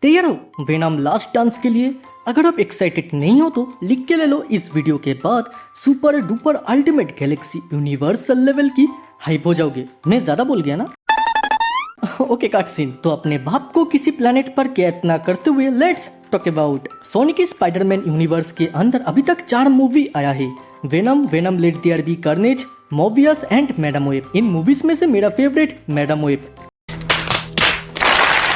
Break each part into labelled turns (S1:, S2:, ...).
S1: तैयार हो venom last dance के लिए? अगर आप एक्साइटेड नहीं हो तो लिख के ले लो, इस वीडियो के बाद super duper ultimate Galaxy universal level की हाइप हो जाओगे। मैं ज्यादा बोल गया ना? ओके काट सीन। तो अपने बाप को किसी प्लेनेट पर कैद ना करते हुए लेट्स टॉक अबाउट सोनी की स्पाइडरमैन यूनिवर्स के अंदर अभी तक 4 मूवी आया है। Venom, Venom let there be Carnage, Morbius and Madame Web. इन मूवीज में से मेरा फेवरेट मैडम वेब।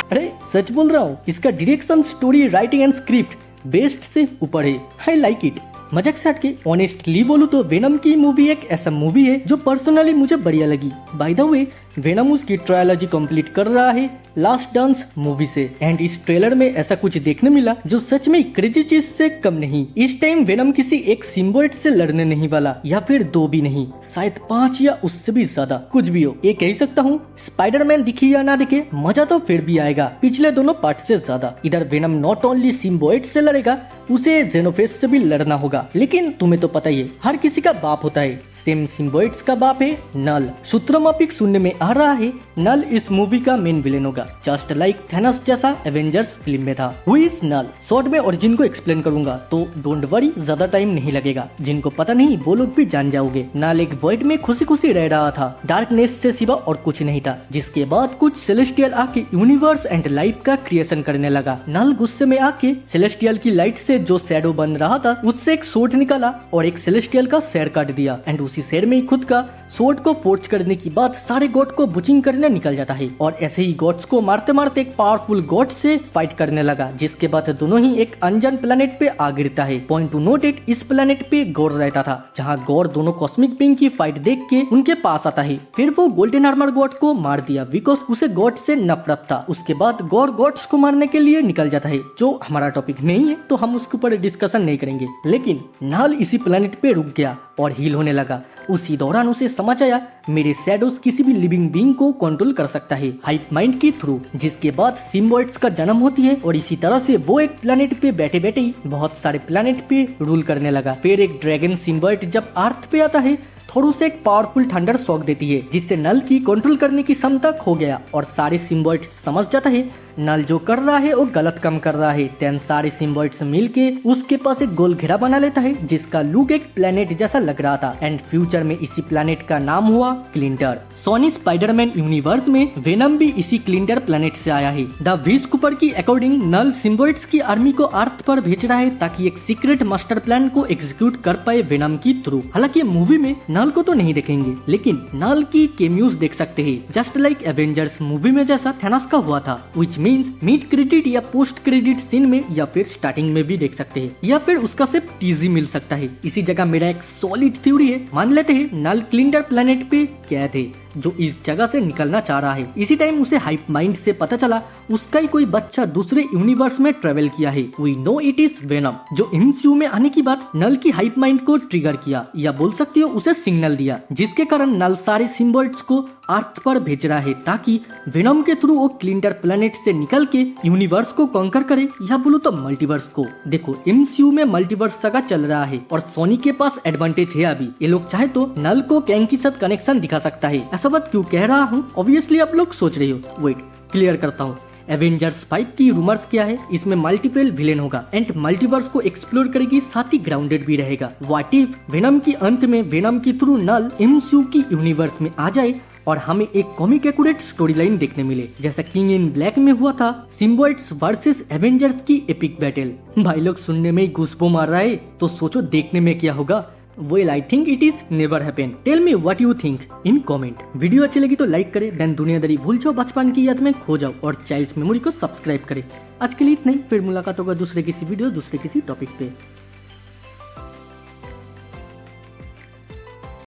S1: अरे सच बोल रहा हूँ, इसका direction, story, writing and script best से ऊपर है। I like it. मजाक से हटके ऑनेस्टली बोलूं तो वेनम की मूवी एक ऐसा मूवी है जो पर्सनली मुझे बढ़िया लगी। बाय द वे वेनम उसकी ट्रायलॉजी कंप्लीट कर रहा है लास्ट डांस मूवी से, एंड इस ट्रेलर में ऐसा कुछ देखने मिला जो सच में क्रेजी चीज से कम नहीं। इस टाइम वेनम किसी एक सिम्बोइड से लड़ने नहीं वाला, या फिर 2 भी नहीं, शायद 5 या उससे भी ज्यादा। कुछ भी हो, ये कह सकता हूँ स्पाइडरमैन दिखे या ना दिखे, मजा तो फिर भी आएगा पिछले दोनों पार्ट से ज्यादा। इधर वेनम नॉट ओनली सिम्बोइड से लड़ेगा, उसे जेनोफेस से भी लड़ना होगा। लेकिन तुम्हें तो पता ही है, हर किसी का बाप होता है। सेम सिम्बोइड्स का बाप है नल। सूत्रमापिक सुनने में आ रहा है नल इस मूवी का मेन विलेन होगा, जस्ट लाइक थैनोस जैसा एवेंजर्स फिल्म में था। Who is Knull? शॉर्ट में ओरिजिन को एक्सप्लेन करूंगा, तो डोंट वरी, ज्यादा टाइम नहीं लगेगा। जिनको पता नहीं वो लोग भी जान जाओगे। नल एक वॉइड में खुशी खुशी रह रहा था, डार्कनेस से सिवा और कुछ नहीं था। जिसके बाद कुछ सेलेस्टियल आके यूनिवर्स एंड लाइफ का क्रिएशन करने लगा। नल गुस्से में आके सेलेस्टियल की लाइट से जो शैडो बन रहा था उससे एक सोर्ड निकाला और एक सेलेस्टियल का सर काट दिया, एंड उसी शेर में ही खुद का सोर्ड को फोर्ज करने के बाद सारे गॉड को बुचिंग करने निकल जाता है। और ऐसे ही गॉड्स को मारते मारते एक पावरफुल गॉड से फाइट करने लगा, जिसके बाद दोनों ही एक अनजान प्लेनेट पे आ गिरता है। पॉइंट टू नोट इट, इस प्लेनेट पे गॉड रहता था, जहाँ गॉड दोनों कॉस्मिक बीइंग की फाइट देख के उनके पास आता है। फिर वो गोल्डन आर्मर गॉड को मार दिया बिकॉज उसे गॉड से नफरत था। उसके बाद गॉड गॉड्स को मारने के लिए निकल जाता है, जो हमारा टॉपिक नहीं है तो हम उसके ऊपर डिस्कशन नहीं करेंगे। लेकिन नल इसी प्लेनेट पे रुक गया और हील होने लगा। उसी दौरान उसे समझ आया मेरे शैडोज किसी भी लिविंग बीइंग को कंट्रोल कर सकता है हाइप माइंड के थ्रू। जिसके बाद सिम्बोइड्स का जन्म होती है और इसी तरह से वो एक प्लेनेट पे बैठे बैठे ही बहुत सारे प्लेनेट पे रूल करने लगा। फिर एक ड्रैगन सिम्बोइड जब अर्थ पे आता है, थोड़ा से एक पावरफुल थंडर शॉक देती है, जिससे नल की कंट्रोल करने की क्षमता खो गया और सारे सिम्बोइड समझ जाता है नल जो कर रहा है वो गलत काम कर रहा है। देन सारे सिम्बोइड्स मिलके उसके पास एक गोल घेरा बना लेता है, जिसका लुक एक प्लेनेट जैसा लग रहा था। एंड फ्यूचर में इसी प्लेनेट का नाम हुआ क्लिंटर। सोनी स्पाइडरमैन यूनिवर्स में वेनम भी इसी क्लिंटर प्लेनेट से आया है। द विज कूपर की अकॉर्डिंग नल सिम्बोइड्स की आर्मी को अर्थ पर भेज रहा है ताकि एक सीक्रेट मास्टर प्लान को एग्जीक्यूट कर पाए वेनम की थ्रू। हालांकि मूवी में नल को तो नहीं देखेंगे, लेकिन नल की केम्यूज देख सकते हैं, जस्ट लाइक एवेंजर्स मूवी में जैसा थैनोस का हुआ था। विच मीन्स मिड क्रेडिट या पोस्ट क्रेडिट सीन में या फिर स्टार्टिंग में भी देख सकते हैं, या फिर उसका सिर्फ टीजी मिल सकता है। इसी जगह मेरा एक सॉलिड थ्योरी है, मान लेते हैं नल क्लिंटर प्लेनेट पे कैद है जो इस जगह से निकलना चाह रहा है। इसी टाइम उसे हाइप माइंड से पता चला उसका ही कोई बच्चा दूसरे यूनिवर्स में ट्रेवल किया है। We know it is Venom, जो एमसीयू में आने की बाद नल की हाइप माइंड को ट्रिगर किया, या बोल सकती हो उसे सिग्नल दिया, जिसके कारण नल सारे सिम्बोइड्स को अर्थ पर भेज रहा है ताकि वेनम के थ्रू वो क्लिंटर प्लेनेट से निकल के यूनिवर्स को कॉन्कर करे, या बोलो तो मल्टीवर्स को। देखो एमसीयू में मल्टीवर्स सगा चल रहा है और सोनी के पास एडवांटेज है। अभी ये लोग चाहे तो नल को कैंग के साथ कनेक्शन दिखा सकता है। ऐसा बात क्यों कह रहा हूँ, ऑब्वियसली आप लोग सोच रहे हो, वेट क्लियर करता हूँ। एवेंजर्स 5 की रूमर्स क्या है, इसमें मल्टीपल विलेन होगा एंड मल्टीवर्स को एक्सप्लोर करेगी, साथ ही ग्राउंडेड भी रहेगा। व्हाट इफ वेनम की अंत में वेनम की थ्रू नल एमसीयू की यूनिवर्स में आ जाए और हमें एक कॉमिक एक्यूरेट स्टोरी लाइन देखने मिले, जैसा किंग इन ब्लैक में हुआ था सिम्बोइड्स वर्सेस एवेंजर्स की एपिक बैटल। भाई लोग सुनने में ही गूज़बम्प मार रहा है, तो सोचो देखने में क्या होगा। Well, I think it is never happen. Tell me what you think in comment. Video अच्छी लगी तो लाइक करे, देन दुनियादारी भूल जाओ, बचपन की याद में खो जाओ और चाइल्ड्स मेमोरी को सब्सक्राइब करे। आज के लिए इतना ही, फिर मुलाकात होगा दूसरे किसी वीडियो, दूसरे किसी टॉपिक पे।